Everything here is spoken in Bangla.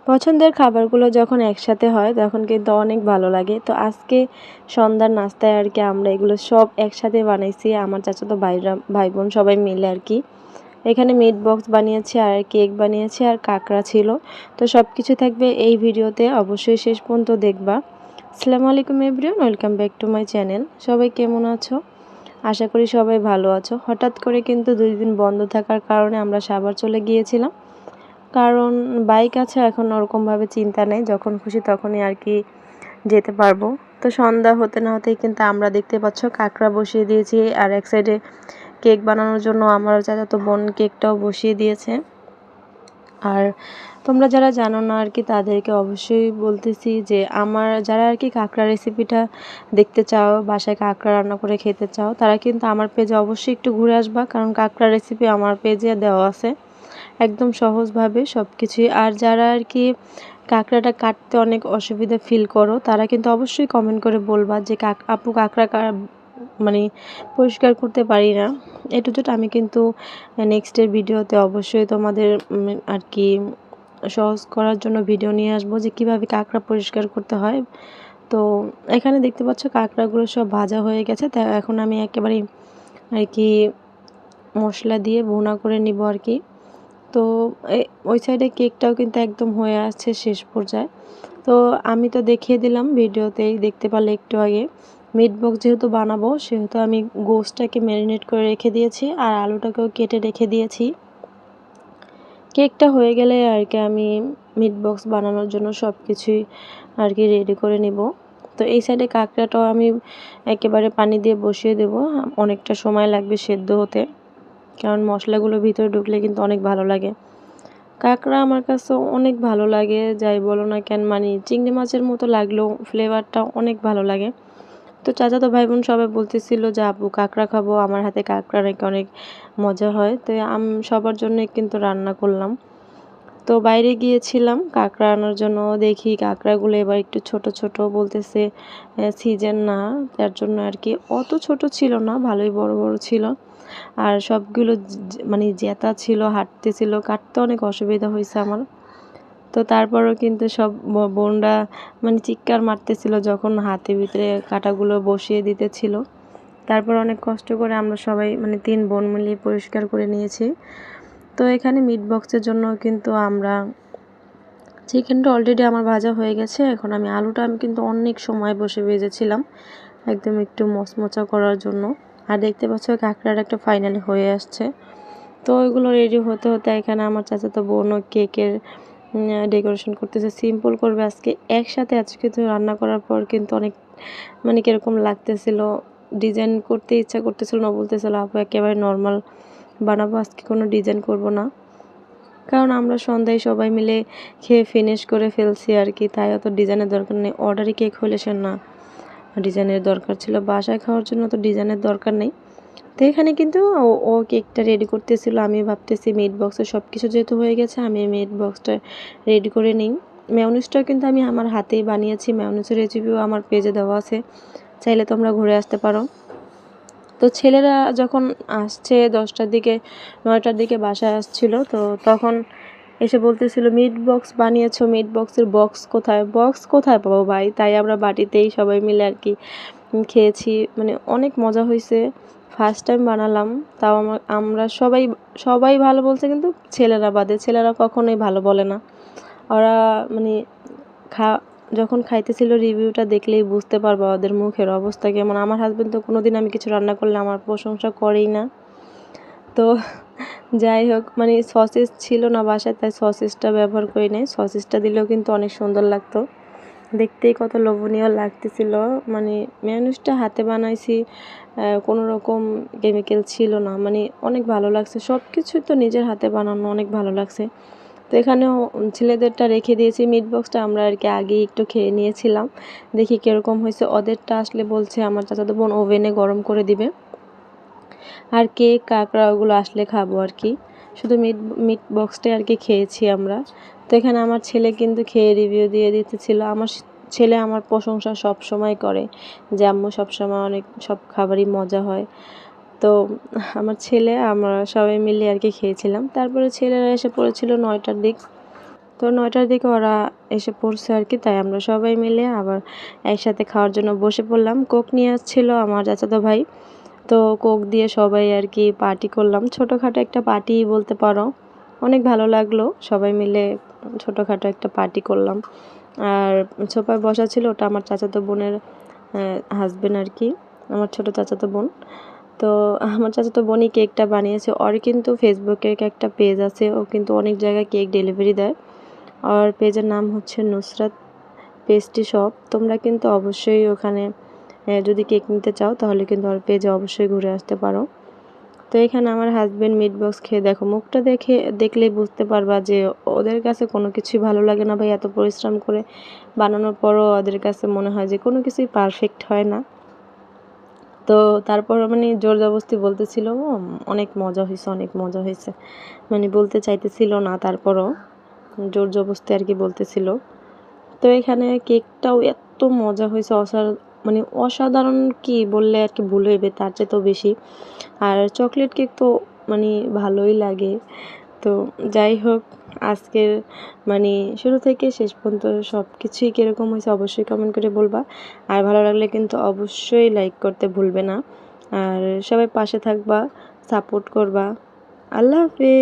পছন্দের খাবারগুলো যখন একসাথে হয় তখন কিন্তু অনেক ভালো লাগে। তো আজকে সন্ধ্যার নাস্তায় আর কি আমরা এগুলো সব একসাথে বানাইছি, আমার চাচাতো ভাই বোন সবাই মিলে আর কি। এখানে মিট বক্স বানিয়েছি আর কেক বানিয়েছি আর কাঁকড়া ছিল। তো সব কিছু থাকবে এই ভিডিওতে, অবশ্যই শেষ পর্যন্ত দেখবা। আসসালামু আলাইকুম everyone, welcome back to my channel. সবাই কেমন আছো? আশা করি সবাই ভালো আছো। হঠাৎ করে কিন্তু 2 দিন বন্ধ থাকার কারণে আমরা সাভার চলে গিয়েছিলাম, কারণ বাইক আছে এখন, ওরকমভাবে চিন্তা নেই, যখন খুশি তখনই আর কি যেতে পারবো। তো সন্ধ্যা হতে না হতেই কিন্তু আমরা দেখতে পাচ্ছ কাঁকড়া বসিয়ে দিয়েছি, আর এক সাইডে কেক বানানোর জন্য আমার চাচাতো বোন কেকটাও বসিয়ে দিয়েছে। আর তোমরা যারা জানো না আর কি তাদেরকে অবশ্যই বলতেছি যে আমার যারা আর কি কাঁকড়া রেসিপিটা দেখতে চাও, বাসায় কাঁকড়া রান্না করে খেতে চাও, তারা কিন্তু আমার পেজে অবশ্যই একটু ঘুরে আসবা, কারণ কাঁকড়া রেসিপি আমার পেজে দেওয়া আছে একদম সহজভাবে সব কিছুই। আর যারা আর কি কাঁকড়াটা কাটতে অনেক অসুবিধা ফিল করো, তারা কিন্তু অবশ্যই কমেন্ট করে বলবা যে আপু কাঁকড়া মানে পরিষ্কার করতে পারি না। এ টু জেড আমি কিন্তু নেক্সটের ভিডিওতে অবশ্যই তোমাদের আর কি সহজ করার জন্য ভিডিও নিয়ে আসবো যে কিভাবে কাঁকড়া পরিষ্কার করতে হয়। তো এখানে দেখতে পাচ্ছ কাঁকড়াগুলো সব ভাজা হয়ে গেছে, তাই এখন আমি একেবারে আর কি মশলা দিয়ে ভুনা করে নিব আর কি। তো ওই সাইডে কেকটাও কিন্তু একদম হয়ে আসছে শেষ পর্যায়ে। তো আমি তো দেখিয়ে দিলাম ভিডিওতেই, দেখতে পারলে একটু আগে। মিট বক্স যেহেতু বানাবো সেহেতু আমি গোশটাকে ম্যারিনেট করে রেখে দিয়েছি আর আলুটাকেও কেটে রেখে দিয়েছি। কেকটা হয়ে গেলে আর কি আমি মিট বক্স বানানোর জন্য সব কিছুই আর কি রেডি করে নিব। তো এই সাইডে কাঁকড়াটাও আমি একেবারে পানি দিয়ে বসিয়ে দেব, অনেকটা সময় লাগবে সেদ্ধ হতে, কারণ মশলাগুলো ভিতরে ঢুকলে কিন্তু অনেক ভালো লাগে। কাঁকড়া আমার কাছে অনেক ভালো লাগে, যাই বলো না কেন, মানে চিংড়ি মাছের মতো লাগলেও ফ্লেভারটা অনেক ভালো লাগে। তো চাচাতো ভাই বোন সবাই বলতেছিল যে আপু কাঁকড়া খাবো, আমার হাতে কাঁকড়া নাকি অনেক মজা হয়। তো আমি সবার জন্য কিন্তু রান্না করলাম। তো বাইরে গিয়েছিলাম কাঁকড়া আনার জন্য, দেখি কাঁকড়াগুলো এবার একটু ছোট ছোট বলতেছে, সিজন না, তার জন্য আর কি অত ছোট ছিল না, ভালোই বড় বড় ছিল। আর সবগুলো মানে জেতা ছিল, হাঁটতেছিল, কাটতে অনেক অসুবিধা হয়েছে আমার। তো তারপরও কিন্তু সব বোনরা মানে চিৎকার মারতেছিল যখন হাতের ভিতরে কাঁটাগুলো বসিয়ে দিতেছিল। তারপর অনেক কষ্ট করে আমরা সবাই মানে 3 বোন মিলিয়ে পরিষ্কার করে নিয়েছি। তো এখানে মিট বক্সের জন্য কিন্তু আমরা চিকেনটা অলরেডি আমার ভাজা হয়ে গেছে। এখন আলুটা আমি কিন্তু অনেক সময় বসে ভেজেছিলাম একদম একটু মচমচা করার জন্য। আর দেখতে পাচ্ছ কাঁকড়ার একটা ফাইনালি হয়ে আসছে। তো ওইগুলো রেডি হতে হতে এখানে আমার চাচাতো বোনও কেকের ডেকোরেশন করতেছে, সিম্পল করবে আজকে। একসাথে এত কিছু রান্না করার পর কিন্তু অনেক মানে কীরকম লাগতেছিল, ডিজাইন করতে ইচ্ছা করতেছিল না, বলতেছিল আপু একেবারে নর্মাল বানাবো, আজকে কোনো ডিজাইন করব না। কারণ আমরা সন্ধ্যায় সবাই মিলে খেয়ে ফিনিশ করে ফেলছি আর কি, তাই অত ডিজাইনের দরকার নেই। অর্ডারি কেক হলে সে না ডিজাইনের দরকার ছিল, বাসায় খাওয়ার জন্য তো ডিজাইনের দরকার নেই। তো এখানে কিন্তু ও কেকটা রেডি করতেছিল, আমি ভাবতেছি মিট বক্সে সব কিছু যেহেতু হয়ে গেছে আমি মিট বক্সটা রেডি করে নিই। মেয়োনিজটাও কিন্তু আমি আমার হাতেই বানিয়েছি, মেয়োনিজের রেসিপিও আমার পেজে দেওয়া আছে, চাইলে তোমরা ঘুরে আসতে পারো। তো ছেলেরা যখন আসছে 10টার দিকে 9টার দিকে বাসায় আসছিল, তো তখন এসে বলতেছিল মিট বক্স বানিয়েছো, মিট বক্সের বক্স কোথায় পাবো ভাই। তাই আমরা বাটিতেই সবাই মিলে আর কি খেয়েছি, মানে অনেক মজা হয়েছে। ফার্স্ট টাইম বানালাম, তাও আমরা সবাই সবাই ভালো বলছে, কিন্তু ছেলেরা বাদে, ছেলেরা কখনোই ভালো বলে না। ওরা মানে যখন খাইতেছিল রিভিউটা দেখলেই বুঝতে পারবা ওদের মুখের অবস্থা কেমন। আমার হাজব্যান্ড তো কোনোদিন আমি কিছু রান্না করলে আমার প্রশংসা করেই না। তো যাই হোক, মানে সসেস ছিল না বাসায়, তাই সসেসটা ব্যবহার করি নাই। সসেসটা দিলেও কিন্তু অনেক সুন্দর লাগতো, দেখতেই কত লোভনীয় লাগতেছিল। মানে মেয়োনিজটা হাতে বানাইছি, কোনো রকম কেমিক্যাল ছিল না, মানে অনেক ভালো লাগছে। সব কিছুই তো নিজের হাতে বানানো, অনেক ভালো লাগছে। তো এখানেও ছেলেদেরটা রেখে দিয়েছি, মিট বক্সটা আমরা আর কি আগেই একটু খেয়ে নিয়েছিলাম, দেখি কীরকম হয়েছে। ওদেরটা আসলে বলছে আমার চাচাতো বোন ওভেনে গরম করে দিবে, আর কেক কাঁকড়া ওগুলো আসলে খাবো আর কি। শুধু মিট বক্সটাই আর কি খেয়েছি আমরা। তো এখানে আমার ছেলে কিন্তু খেয়ে রিভিউ দিয়ে দিতেছিল। আমার ছেলে আমার প্রশংসা সব সময় করে যে আম্মু সবসময় অনেক সব খাবারই মজা হয়। তো আমরা সবাই মিলে আর কি খেয়েছিলাম। তারপরে ছেলেরা এসে পড়েছিল 9টার দিক। তো 9টার দিকে ওরা এসে পড়ছে আর কি, তাই আমরা সবাই মিলে আবার একসাথে খাওয়ার জন্য বসে পড়লাম। কোক নিয়ে আসছিল আমার চাচাতো ভাই, তো কোক দিয়ে সবাই আর কি পার্টি করলাম, ছোটোখাটো একটা পার্টি বলতে পারো। অনেক ভালো লাগলো, সবাই মিলে ছোটোখাটো একটা পার্টি করলাম। আর সোফায় বসা ছিল ওটা আমার চাচাতো বোনের হাজবেন্ড আর কি, আমার ছোটো চাচাতো বোন। তো আমার চাচাতো বোনই কেকটা বানিয়েছে। ওর কিন্তু ফেসবুকে একটা পেজ আছে, ও কিন্তু অনেক জায়গায় কেক ডেলিভারি দেয়। আর পেজের নাম হচ্ছে নুসরাত পেস্ট্রি শপ। তোমরা কিন্তু অবশ্যই ওখানে যদি কেক নিতে চাও তাহলে কিন্তু ওর পেজে অবশ্যই ঘুরে আসতে পারো। তো এখানে আমার হাজবেন্ড মিট বক্স খেয়ে দেখো, মুখটা দেখলেই বুঝতে পারবা যে ওদের কাছে কোনো কিছুই ভালো লাগে না ভাই। এত পরিশ্রম করে বানানোর পরও ওদের কাছে মনে হয় যে কোনো কিছুই পারফেক্ট হয় না। তো তারপর মানে জোর জবরদস্তি বলতেছিল অনেক মজা হয়েছে, অনেক মজা হয়েছে, মানে বলতে চাইতেছিল না, তারপরও জোর জবরদস্তি আর কি বলতেছিল। তো এখানে কেকটাও এত মজা হয়েছে, মানে অসাধারণ কি বললে আর কি ভুল হইবে, তার চেয়ে তো বেশি। আর চকলেট কেক তো মানে ভালোই লাগে। তো যাই হোক, আজকের মানে শুরু থেকে শেষ পর্যন্ত সব কিছুই কীরকম হয়েছে অবশ্যই কমেন্ট করে বলবা। আর ভালো লাগলে কিন্তু অবশ্যই লাইক করতে ভুলবে না। আর সবাই পাশে থাকবা, সাপোর্ট করবা। আল্লাহ হাফেজ।